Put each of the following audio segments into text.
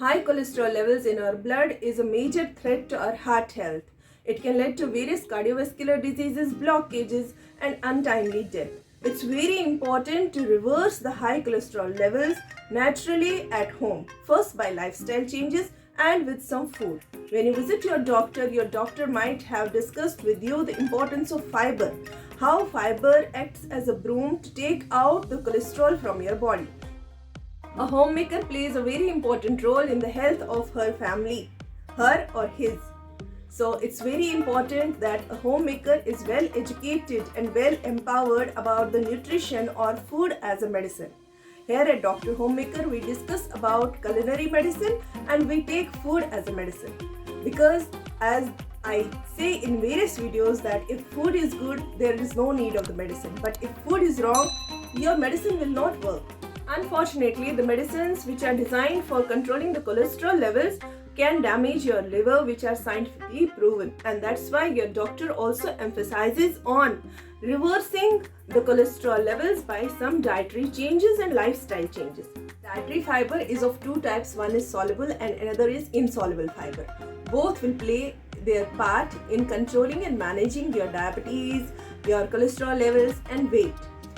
High cholesterol levels in our blood is a major threat to our heart health. It can lead to various cardiovascular diseases, blockages, and untimely death. It's very important to reverse the high cholesterol levels naturally at home. First, by lifestyle changes and with some food. When you visit your doctor might have discussed with you the importance of fiber, how fiber acts as a broom to take out the cholesterol from your body. A homemaker plays a very important role in the health of her family, her or his. So it's very important that a homemaker is well educated and well empowered about the nutrition or food as a medicine. Here at Dr. Homemaker, we discuss about culinary medicine and we take food as a medicine. Because as I say in various videos that if food is good, there is no need of the medicine. But if food is wrong, your medicine will not work. Unfortunately, the medicines which are designed for controlling the cholesterol levels can damage your liver, which are scientifically proven, and that's why your doctor also emphasizes on reversing the cholesterol levels by some dietary changes and lifestyle changes. Dietary fiber is of two types. One is soluble and another is insoluble fiber. Both will play their part in controlling and managing your diabetes, your cholesterol levels and weight.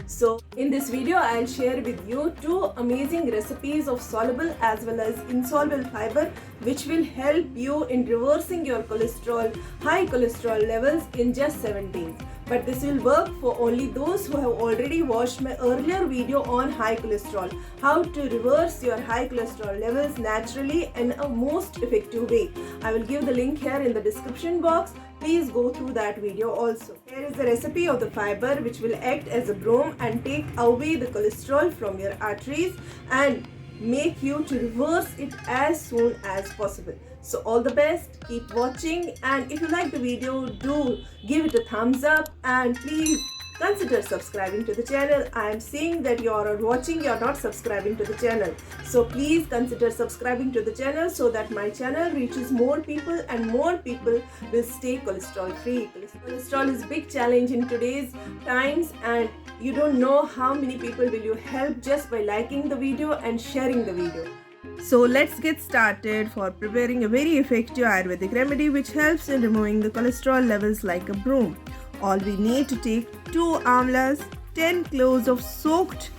So in this video, I'll share with you two amazing recipes of soluble as well as insoluble fiber which will help you in reversing your high cholesterol levels in just 7 days. But this will work for only those who have already watched my earlier video on high cholesterol, how to reverse your high cholesterol levels naturally in a most effective way. I will give the link here in the description box. Please go through that video also. Here is the recipe of the fiber which will act as a broom and take away the cholesterol from your arteries and make you to reverse it as soon as possible. So all the best, keep watching, and if you like the video, do give it a thumbs up and please consider subscribing to the channel. I am seeing that you are watching, you are not subscribing to the channel. So please consider subscribing to the channel so that my channel reaches more people and more people will stay cholesterol free. Cholesterol is a big challenge in today's times, and you don't know how many people will you help just by liking the video and sharing the video. So let's get started for preparing a very effective Ayurvedic remedy which helps in removing the cholesterol levels like a broom. All we need to take 2 amlas, 10 cloves of soaked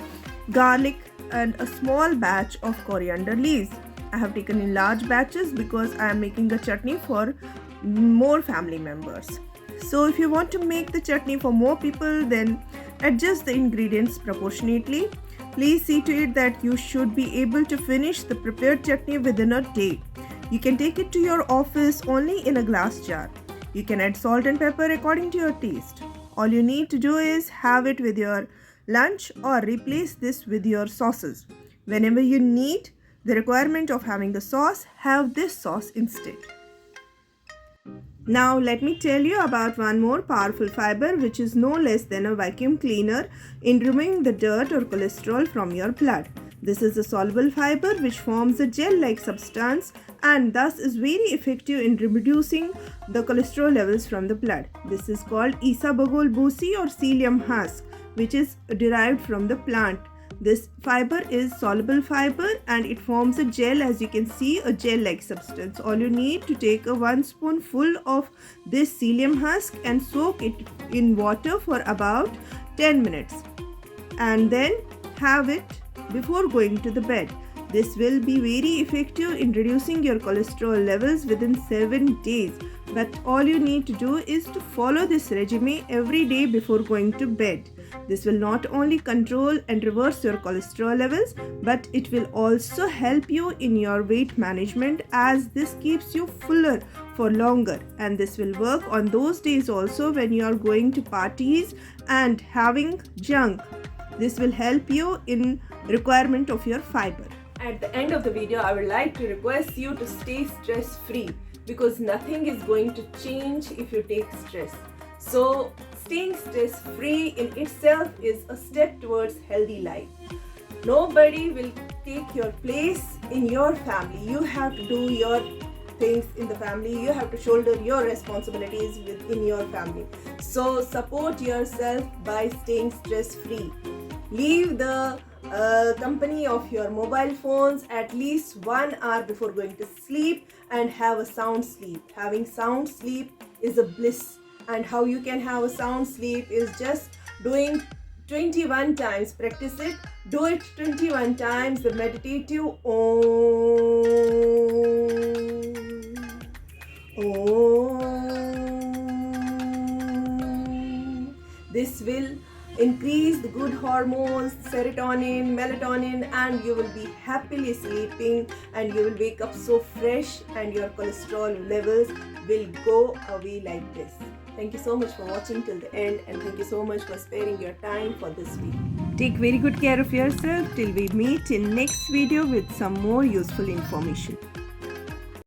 garlic and a small batch of coriander leaves. I have taken in large batches because I am making a chutney for more family members. So if you want to make the chutney for more people, then adjust the ingredients proportionately. Please see to it that you should be able to finish the prepared chutney within a day. You can take it to your office only in a glass jar. You can add salt and pepper according to your taste. All you need to do is have it with your lunch or replace this with your sauces. Whenever you need the requirement of having the sauce, have this sauce instead. Now let me tell you about one more powerful fiber which is no less than a vacuum cleaner in removing the dirt or cholesterol from your blood. This is a soluble fiber which forms a gel-like substance and thus is very effective in reducing the cholesterol levels from the blood. This is called Isabagol busi or psyllium husk, which is derived from the plant. This fiber is soluble fiber and it forms a gel, as you can see, a gel-like substance. All you need to take a 1 spoonful of this psyllium husk and soak it in water for about 10 minutes and then have it before going to the bed. This will be very effective in reducing your cholesterol levels within 7 days. But all you need to do is to follow this regimen every day before going to bed. This will not only control and reverse your cholesterol levels, but it will also help you in your weight management, as this keeps you fuller for longer, and this will work on those days also when you are going to parties and having junk. This will help you in requirement of your fiber. At the end of the video, I would like to request you to stay stress free, because nothing is going to change if you take stress. So staying stress free in itself is a step towards healthy life. Nobody will take your place in your family. You have to do your things in the family. You have to shoulder your responsibilities within your family. So support yourself by staying stress free. Leave the company of your mobile phones at least 1 hour before going to sleep, and have a sound sleep. Having sound sleep is a bliss. And how you can have a sound sleep is just doing 21 times. Practice it. Do it 21 times. The meditative Om. This will increase the good hormones, serotonin, melatonin, and you will be happily sleeping, and you will wake up so fresh, and your cholesterol levels will go away like this. Thank you so much for watching till the end, and thank you so much for sparing your time for this week. Take very good care of yourself till we meet in next video with some more useful information.